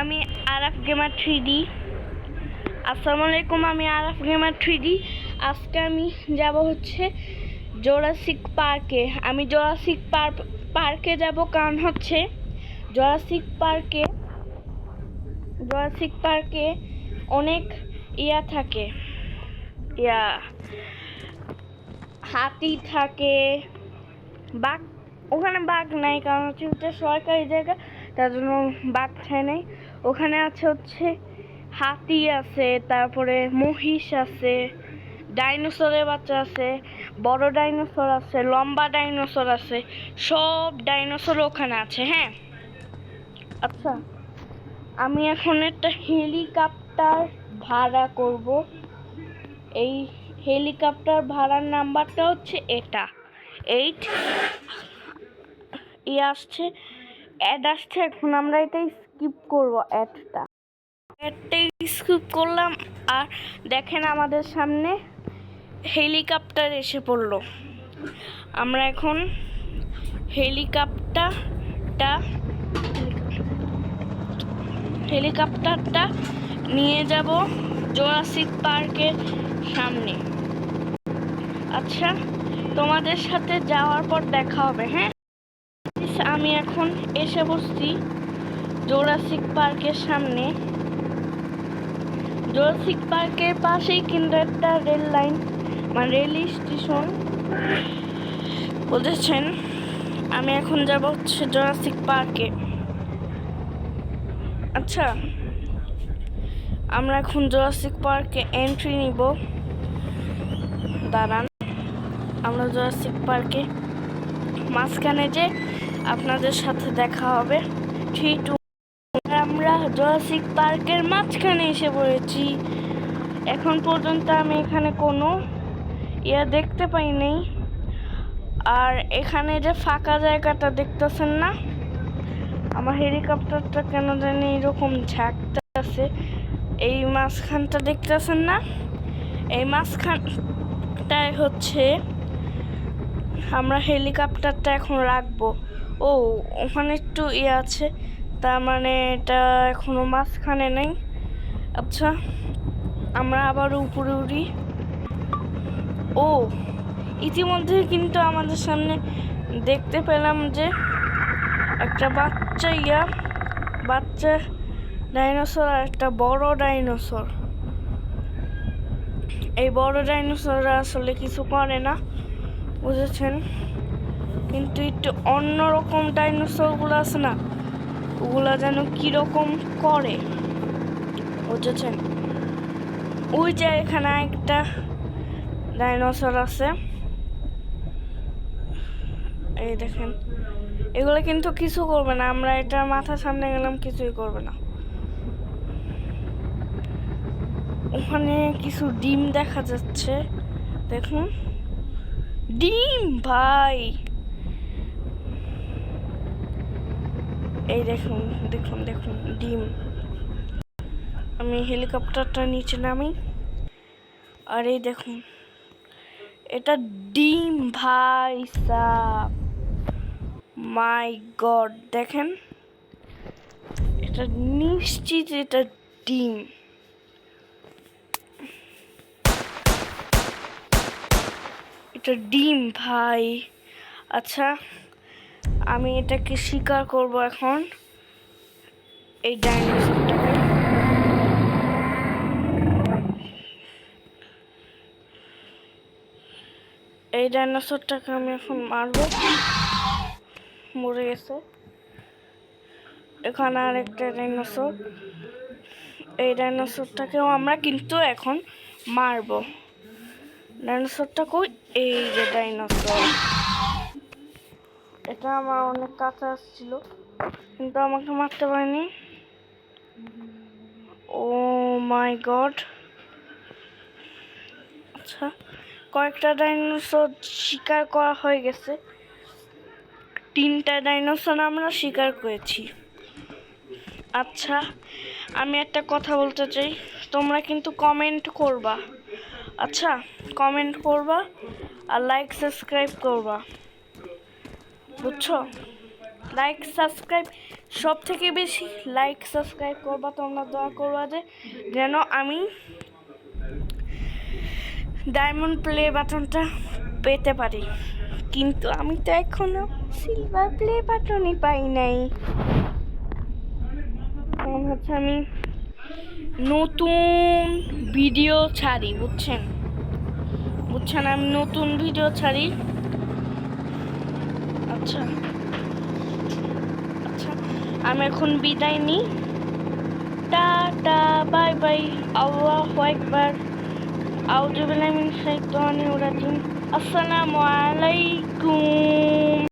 আমি Araf gamer 3D। আসসালামু আলাইকুম, আমি আরাফ গেমার 3D। আজকে আমি যাব হচ্ছে জুরাসিক পার্কে। আমি জুরাসিক পার্কে যাব কারণ হচ্ছে জুরাসিক পার্কে অনেক থাকে, হাতি থাকে, বাঘ। ওখানে বাঘ নাই কারণ হচ্ছে সরকারি জায়গা, তার জন্য বাঘ খায় নাই। ওখানে আছে হচ্ছে হাতি আছে, তারপরে মহিষ আছে, ডাইনোসরের বাচ্চা আছে, বড় ডাইনোসর আছে, লম্বা ডাইনোসর আছে, সব ডাইনোসর ওখানে আছে। হ্যাঁ, আচ্ছা, আমি এখন একটা হেলিকপ্টার ভাড়া করব। এই হেলিকপ্টার ভাড়ার নাম্বারটা হচ্ছে এটা 8 আসছে, অ্যাড আসছে। এখন আমরা এটাই স্কিপ করব, অ্যাডটাই স্কিপ করলাম। আর দেখেন আমাদের সামনে হেলিকপ্টার এসে পড়লো। আমরা এখন হেলিকপ্টারটা নিয়ে যাব জুরাসিক পার্কের সামনে। আচ্ছা, তোমাদের সাথে যাওয়ার পর দেখা হবে। হ্যাঁ, আমি এখন এসে বসছি জুরাসিক পার্কের সামনে। জুরাসিক পার্কের পাশেই কিন্তু একটা রেল লাইন, মানে রেল স্টেশন, বুঝেছেন। আমি এখন যাব হচ্ছে জুরাসিক পার্কে। আচ্ছা, আমরা এখন জুরাসিক পার্কে এন্ট্রি নিব। দাঁড়ান, আমরা জুরাসিক পার্কে মাঝখানে যে আপনাদের সাথে দেখা হবে। 3, 2, আমরা জুরাসিক পার্কের মাঝখানে এসে পড়েছি। এখন পর্যন্ত আমি এখানে কোনো দেখতে পাই নাই। আর এখানে যে ফাঁকা জায়গাটা দেখতেছেন না, আমার হেলিকপ্টারটা কেন জানি এরকম ঝাঁকতে আছে। এই মাঝখানটা দেখতেছেন না, এই মাঝখানটায় হচ্ছে আমরা হেলিকপ্টারটা এখন রাখবো। ও, ওখানে একটু আছে, তার মানে এটা এখনো মাঝখানে নেই। আচ্ছা, আমরা আবার উপরে উড়ি। ও, ইতিমধ্যে কিন্তু আমাদের সামনে দেখতে পেলাম যে একটা বাচ্চা ডাইনোসর আর একটা বড় ডাইনোসর। এই বড় ডাইনোসররা আসলে কিছু করে না, বুঝেছেন, কিন্তু একটু অন্যরকম ডাইনোসরগুলো আছে না, ওগুলা যেন কিরকম করে, বুঝেছেন। ওই যে এখানে একটা ডাইনোসর আছে, এই দেখেন। এগুলো কিন্তু কিছু করবে না, আমরা এটা মাথার সামনে গেলাম, কিছুই করবে না। ওখানে কিছু ডিম দেখা যাচ্ছে, দেখুন, ডিম ভাই। এই দেখুন দেখুন দেখুন ডিম। আমি হেলিকপ্টারটা নিচে নামি, আর এই দেখুন, এটা ডিম ভাই সাব, মাই গড। দেখেন, এটা নিশ্চিত এটা ডিম। এটা ডিম ভাই। আচ্ছা, আমি এটাকে শিকার করব এখন, এই ডাইনোসরটাকে। এই ডাইনোসরটাকে আমি এখন মারবো। মরে গেছে। এখানে আর একটা ডাইনোসর। এই ডাইনোসরটাকেও আমরা কিন্তু এখন মারবো। ডাইনোসরটা কই? এই যে ডাইনোসর। এটা আমার অনেক কাছে আসছিল, কিন্তু আমাকে মারতে পারেনি। ও মাই গড। আচ্ছা, কয়েকটা ডাইনোসর শিকার করা হয়ে গেছে। 3টা ডাইনোসর আমরা শিকার করেছি। আচ্ছা, আমি একটা কথা বলতে চাই, তোমরা কিন্তু কমেন্ট করবা। আচ্ছা, কমেন্ট করবা আর লাইক সাবস্ক্রাইব করবা, বুঝছো? লাইক সাবস্ক্রাইব সব থেকে বেশি লাইক সাবস্ক্রাইব করবা, তোমরা দোয়া করবা যে যেন আমি ডায়মন্ড প্লে বাটনটা পেতে পারি, কিন্তু আমি তো এখনো সিলভার প্লে বাটনই পাই নাই। কারণ হচ্ছে আমি নতুন ভিডিও ছাড়ি, বুঝছেন আমি নতুন ভিডিও ছাড়ি। আচ্ছা আচ্ছা, আমি এখন বিদায় নিই, টাটা বাই বাই, আল্লাহু আকবার, আউযু বিল্লাহি মিনাশ শাইতানির রাজিম, আসসালামু আলাইকুম।